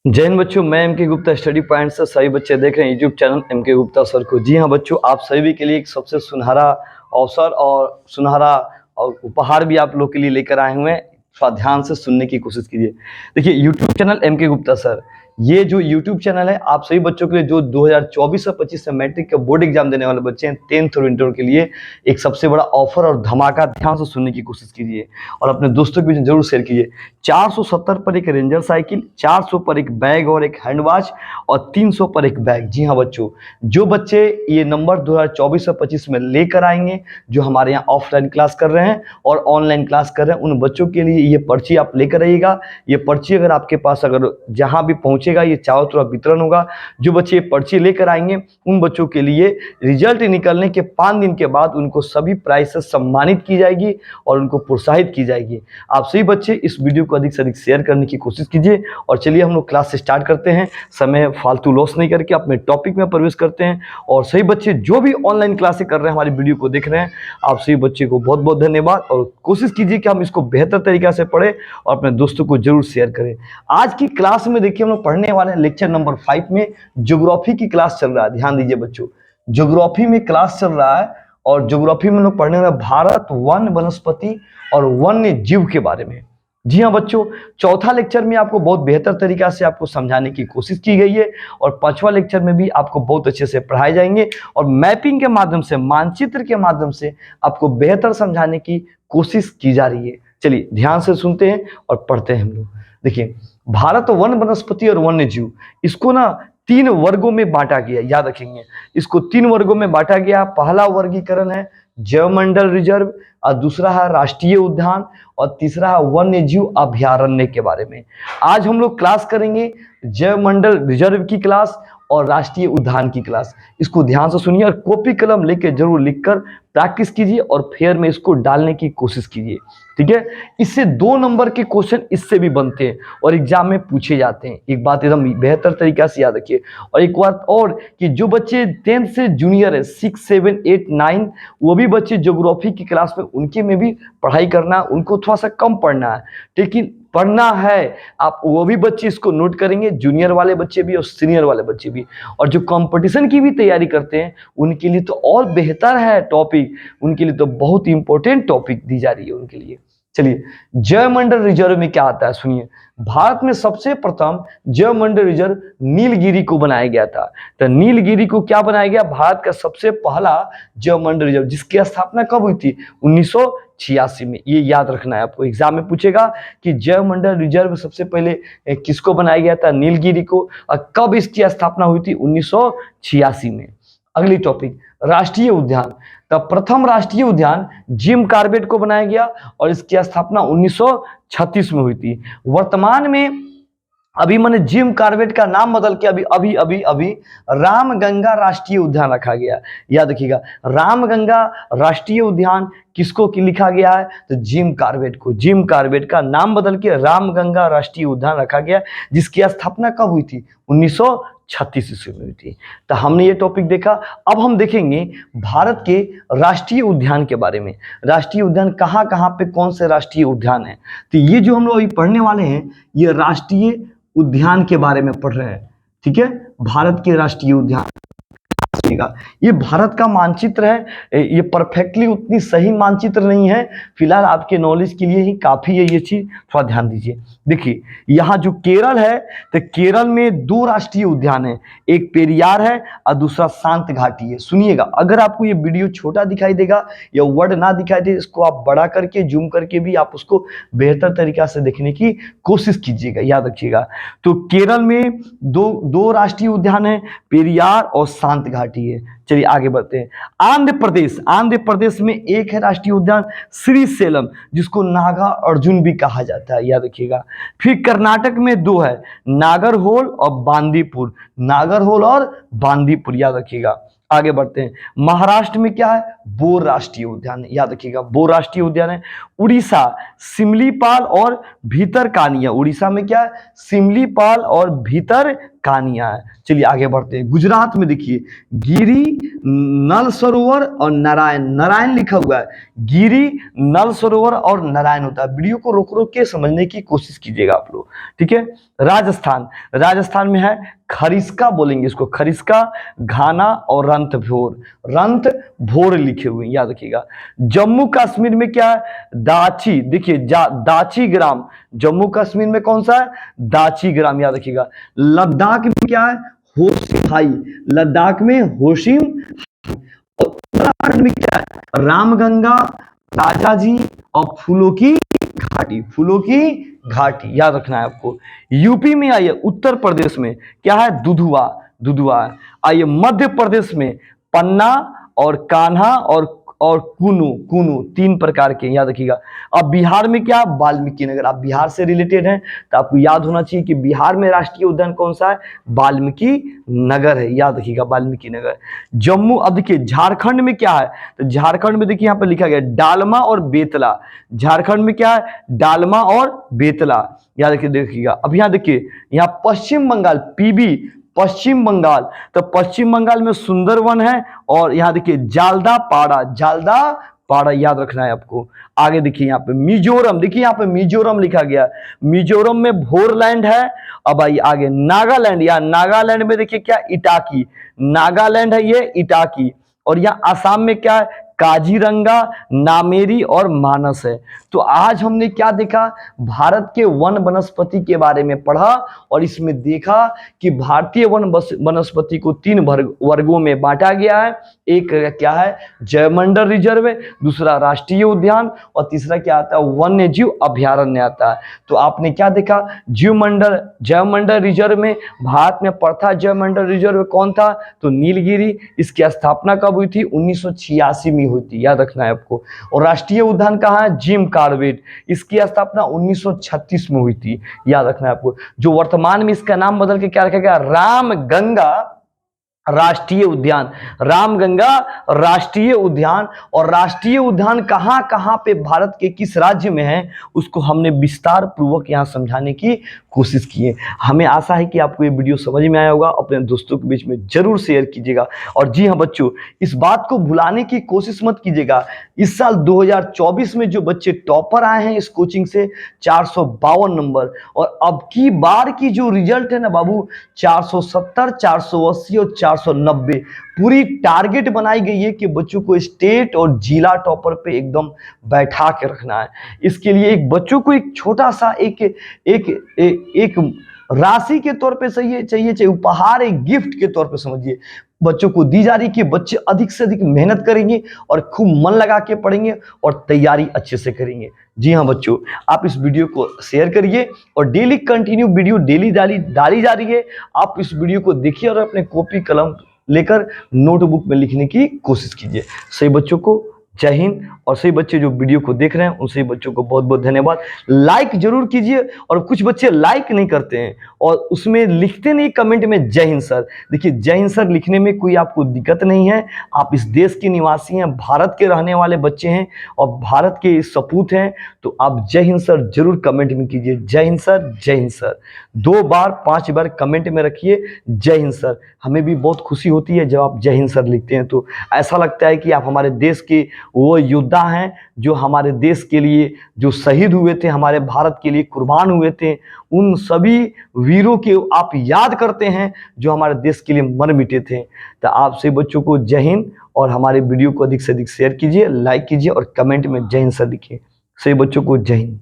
जय हिंद बच्चों, मैं एम के गुप्ता स्टडी पॉइंट से सभी बच्चे देख रहे हैं यूट्यूब चैनल एम के गुप्ता सर को। जी हाँ बच्चों, आप सभी के लिए एक सबसे सुनहरा अवसर और सुनहरा और उपहार भी आप लोग के लिए लेकर आए हुए हैं। थोड़ा ध्यान से सुनने की कोशिश कीजिए। देखिए, यूट्यूब चैनल एम के गुप्ता सर, ये जो यूट्यूब चैनल है आप सभी बच्चों के लिए जो 2024 और 25 से मैट्रिक का बोर्ड एग्जाम देने वाले बच्चे हैं, 10th और इंटर के लिए एक सबसे बड़ा ऑफर और धमाका। ध्यान से सुनने की कोशिश कीजिए और अपने दोस्तों के बीच जरूर शेयर कीजिए। 470 पर एक रेंजर साइकिल, 400 पर एक बैग और एक हैंड वॉच और 300 पर एक बैग। जी हाँ बच्चों, जो बच्चे ये नंबर 2024 और 25 में लेकर आएंगे, जो हमारे यहाँ ऑफलाइन क्लास कर रहे हैं और ऑनलाइन क्लास कर रहे हैं, उन बच्चों के लिए ये पर्ची आप लेकर आइएगा। ये पर्ची अगर आपके पास अगर जहाँ भी पहुँचेगा, ये चारों तरफ वितरण होगा। जो बच्चे ये पर्ची लेकर आएंगे, उन बच्चों के लिए रिजल्ट निकलने के 5 दिन के बाद उनको सभी प्राइज से सम्मानित की जाएगी और उनको प्रोत्साहित की जाएगी। आप सभी बच्चे इस वीडियो को अधिक से अधिक शेयर करने की कोशिश कीजिए और चलिए हम लोग क्लास स्टार्ट करते हैं। समय फालतू लॉस नहीं करके अपने टॉपिक में प्रवेश करते हैं। और सही बच्चे जो भी ऑनलाइन क्लासेस कर रहे हैं, हमारी वीडियो को देख रहे हैं, आप सभी बच्चे को बहुत बहुत धन्यवाद। और कोशिश कीजिए कि हम इसको बेहतर तरीके से पढ़ें और अपने दोस्तों को जरूर शेयर करें। आज की क्लास में देखिए हम लोग पढ़ने वाले हैं लेक्चर नंबर 5 में ज्योग्राफी की क्लास चल रहा है। ध्यान दीजिए बच्चों, ज्योग्राफी में क्लास चल रहा है और ज्योग्राफी में लोग पढ़ने वाले भारत, वन, वनस्पति और वन्य जीव के बारे में। जी हाँ बच्चों, चौथा लेक्चर में आपको बहुत बेहतर तरीका से आपको समझाने की कोशिश की गई है और 5वां लेक्चर में भी आपको बहुत अच्छे से पढ़ाए जाएंगे और मैपिंग के माध्यम से, मानचित्र के माध्यम से आपको बेहतर समझाने की कोशिश की जा रही है। चलिए ध्यान से सुनते हैं और पढ़ते हैं हम लोग। देखिए, भारत, वन, वनस्पति और वन्य जीव, इसको ना 3 वर्गों में बांटा गया। याद रखेंगे, इसको 3 वर्गों में बांटा गया। पहला वर्गीकरण है जैवमंडल रिजर्व, और दूसरा है राष्ट्रीय उद्यान और तीसरा है वन्य जीव अभयारण्य के बारे में। आज हम लोग क्लास करेंगे जैवमंडल रिजर्व की क्लास और राष्ट्रीय उद्यान की क्लास। इसको ध्यान से सुनिए और कॉपी कलम लेके जरूर लिखकर प्रैक्टिस कीजिए और फेयर में इसको डालने की कोशिश कीजिए। ठीक है, इससे 2 नंबर के क्वेश्चन इससे भी बनते हैं और एग्जाम में पूछे जाते हैं। एक बात एकदम बेहतर तरीका से याद रखिए। और एक बात और कि जो बच्चे 10th से जूनियर है, 6, 7, 8, 9, वो भी बच्चे ज्योग्राफी की क्लास में, उनके में भी पढ़ाई करना, उनको थोड़ा सा कम पढ़ना है, लेकिन पढ़ना है। आप वो भी बच्चे इसको नोट करेंगे, जूनियर वाले बच्चे भी और सीनियर वाले बच्चे भी। और जो कंपटीशन की भी तैयारी करते हैं, उनके लिए तो और बेहतर है टॉपिक, उनके लिए तो बहुत इंपॉर्टेंट टॉपिक दी जा रही है उनके लिए। चलिए, जैवमंडल रिजर्व में क्या आता है सुनिए। भारत में सबसे प्रथम जैवमंडल रिजर्व नीलगिरी को बनाया गया था। तो नीलगिरी को क्या बनाया गया? भारत का सबसे पहला जैवमंडल रिजर्व, जिसकी स्थापना कब हुई थी? 1986 में। ये याद रखना है आपको, एग्जाम में पूछेगा कि जैवमंडल रिजर्व सबसे पहले किसको बनाया गया था? नीलगिरी को। और कब इसकी स्थापना हुई थी? 1986 में। अगली टॉपिक, राष्ट्रीय उद्यान। तब प्रथम राष्ट्रीय उद्यान जिम कॉर्बेट को बनाया गया और इसकी स्थापना 1936 में हुई थी। वर्तमान में अभी मैंने जिम कॉर्बेट का नाम बदल के अभी रामगंगा राष्ट्रीय उद्यान रखा गया। याद रखिएगा, रामगंगा राष्ट्रीय उद्यान किसको की लिखा गया है? तो जिम कॉर्बेट को। जिम कॉर्बेट का नाम बदल के रामगंगा राष्ट्रीय उद्यान रखा गया, जिसकी स्थापना कब हुई थी? 1936 ईस्वी में हुई थी। तो हमने ये टॉपिक देखा। अब हम देखेंगे भारत के राष्ट्रीय उद्यान के बारे में। राष्ट्रीय उद्यान कहाँ कहाँ पे कौन से राष्ट्रीय उद्यान है? तो ये जो हम लोग अभी पढ़ने वाले हैं, ये राष्ट्रीय उद्यान के बारे में पढ़ रहे हैं। ठीक है, भारत के राष्ट्रीय उद्यान। ये भारत का मानचित्र है। ये परफेक्टली उतनी सही मानचित्र नहीं है, फिलहाल आपके नॉलेज के लिए ही काफी है ये चीज, थोड़ा ध्यान दीजिए। देखिए, यहाँ जो केरल है, तो केरल में 2 राष्ट्रीय उद्यान है, एक पेरियार है और दूसरा शांत घाटी है। सुनिएगा, अगर आपको ये वीडियो छोटा दिखाई देगा या वर्ड ना दिखाई दे, इसको आप बड़ा करके, जूम करके भी आप उसको बेहतर तरीका से देखने की कोशिश कीजिएगा। याद रखिएगा, तो केरल में दो राष्ट्रीय उद्यान है, पेरियार और शांत घाटी है। चलिए आगे बढ़ते हैं। आंध्र प्रदेश में एक है राष्ट्रीय उद्यान श्रीशैलम, जिसको नागा अर्जुन भी कहा जाता है। याद रखिएगा। फिर कर्नाटक में 2 है, नागरहोल और बांदीपुर। नागरहोल और बांदीपुर, याद रखिएगा। आगे बढ़ते हैं। महाराष्ट्र में क्या है? बोर राष्ट्रीय उद्यान है। याद रखिएगा, बोर राष्ट्रीय उद्यान है। उड़ीसा सिमलीपाल और भीतरकानिया। उड़ीसा में क्या है? सिमलीपाल और भीतरकानिया कहानियां हैं। चलिए आगे बढ़ते हैं। गुजरात में देखिए गिरी, नल सरोवर और नारायण, नारायण लिखा हुआ है, गिरी, नल सरोवर और नारायण होता है। वीडियो को रोक रोक के समझने की कोशिश कीजिएगा आप लोग, ठीक है। राजस्थान, राजस्थान में है खरिस्का, बोलेंगे इसको खरिस्का, घाना और रंथभोर, रंथभोर लिखे हुए याद रखिएगा। जम्मू कश्मीर में क्या है, दाची, देखिए दाची ग्राम, जम्मू कश्मीर में कौन सा है, दाची ग्राम, याद रखिएगा। लद्दाख में क्या है, होशिम हाई, लद्दाख में होशिम। और उत्तराखंड में क्या है, रामगंगा, राजाजी और फूलों की घाटी, फूलों की घाटी, याद रखना है आपको। यूपी में आइए, उत्तर प्रदेश में क्या है, दुधुआ, दुधुआ। आइए मध्य प्रदेश में पन्ना और कान्हा और कुनु, कुनु, 3 प्रकार के, याद रखिएगा। अब बिहार में क्या, वाल्मीकि नगर। आप बिहार से रिलेटेड हैं तो आपको याद होना चाहिए कि बिहार में राष्ट्रीय उद्यान कौन सा है, वाल्मीकि नगर है, याद रखिएगा वाल्मीकि नगर। जम्मू, अब देखिए झारखंड में क्या है, तो झारखंड में देखिए यहाँ पे लिखा गया डालमा और बेतला, झारखंड में क्या है, डालमा और बेतला, याद रखिए, देखिएगा। अब यहाँ देखिए, यहाँ पश्चिम बंगाल, पीबी, पश्चिम बंगाल, तो पश्चिम बंगाल में सुंदरवन है। और यहाँ देखिए जालदा पाड़ा, जालदा पाड़ा, याद रखना है आपको। आगे देखिए यहाँ पे मिजोरम, देखिए यहाँ पे मिजोरम लिखा गया, मिजोरम में भोरलैंड है। अब आइए आगे नागालैंड, या नागालैंड में देखिए क्या, इटाकी, नागालैंड है ये, इटाकी। और यहाँ आसाम में क्या है, काजीरंगा, नामेरी और मानस है। तो आज हमने क्या देखा, भारत के वन वनस्पति के बारे में पढ़ा और इसमें देखा कि भारतीय वन वनस्पति को 3 वर्गों में बांटा गया है। एक क्या है, जैवमंडल रिजर्व, दूसरा राष्ट्रीय उद्यान और तीसरा क्या आता है, वन्य जीव अभयारण्य आता है। तो आपने क्या देखा, जैवमंडल रिजर्व में भारत में प्रथा जैवमंडल रिजर्व कौन था, तो नीलगिरी। इसकी स्थापना कब हुई थी, 1986 में होती, याद रखना है आपको। और राष्ट्रीय उद्यान कहाँ है, जिम कॉर्बेट, इसकी स्थापना 1936 में हुई थी, याद रखना है आपको। जो वर्तमान में इसका नाम बदल के क्या रखा गया, रामगंगा राष्ट्रीय उद्यान, रामगंगा राष्ट्रीय उद्यान। और राष्ट्रीय उद्यान कहाँ कहाँ पे भारत के किस राज्य में है, उसको हमने विस्तार पूर्वक यहाँ समझाने की कोशिश की है। हमें आशा है कि आपको ये वीडियो समझ में आया होगा। अपने दोस्तों के बीच में जरूर शेयर कीजिएगा। और जी हाँ बच्चों, इस बात को भुलाने की कोशिश मत कीजिएगा, इस साल 2024 में जो बच्चे टॉपर आए हैं इस कोचिंग से, 452 नंबर, और अब की बार की जो रिजल्ट है ना बाबू, 470, 480 और 490, पूरी टारगेट बनाई गई है कि बच्चों को स्टेट और जिला टॉपर पे एकदम बैठा के रखना है। इसके लिए एक बच्चों को एक छोटा सा एक राशि के तौर पे चाहिए उपहार, एक गिफ्ट के तौर पे समझिए, बच्चों को दी जा रही कि बच्चे अधिक से अधिक मेहनत करेंगे और खूब मन लगा के पढ़ेंगे और तैयारी अच्छे से करेंगे। जी हाँ बच्चों, आप इस वीडियो को शेयर करिए और डेली कंटिन्यू वीडियो डेली डाली जा रही है। आप इस वीडियो को देखिए और अपने कॉपी कलम लेकर नोटबुक में लिखने की कोशिश कीजिए। सही बच्चों को जय हिंद। और सही बच्चे जो वीडियो को देख रहे हैं उन सही बच्चों को बहुत बहुत धन्यवाद। लाइक जरूर कीजिए, और कुछ बच्चे लाइक नहीं करते हैं और उसमें लिखते नहीं कमेंट में जय हिंद सर। देखिए जय हिंद सर लिखने में कोई आपको दिक्कत नहीं है, आप इस देश के निवासी हैं, भारत के रहने वाले बच्चे हैं और भारत के सपूत हैं, तो आप जय हिंद सर जरूर कमेंट में कीजिए, जय हिंद सर, जय हिंद सर। 2 बार 5 बार कमेंट में रखिए जय हिंद सर। हमें भी बहुत खुशी होती है जब आप जय हिंद सर लिखते हैं, तो ऐसा लगता है कि आप हमारे देश के वो योद्धा हैं जो हमारे देश के लिए जो शहीद हुए थे, हमारे भारत के लिए कुर्बान हुए थे। उन सभी वीरों के आप याद करते हैं जो हमारे देश के लिए मर मिटे थे। तो आप सभी बच्चों को जय हिंद, और हमारे वीडियो को अधिक से अधिक शेयर कीजिए, लाइक कीजिए और कमेंट में जय हिंद सर लिखिए। सभी बच्चों को जय हिंद।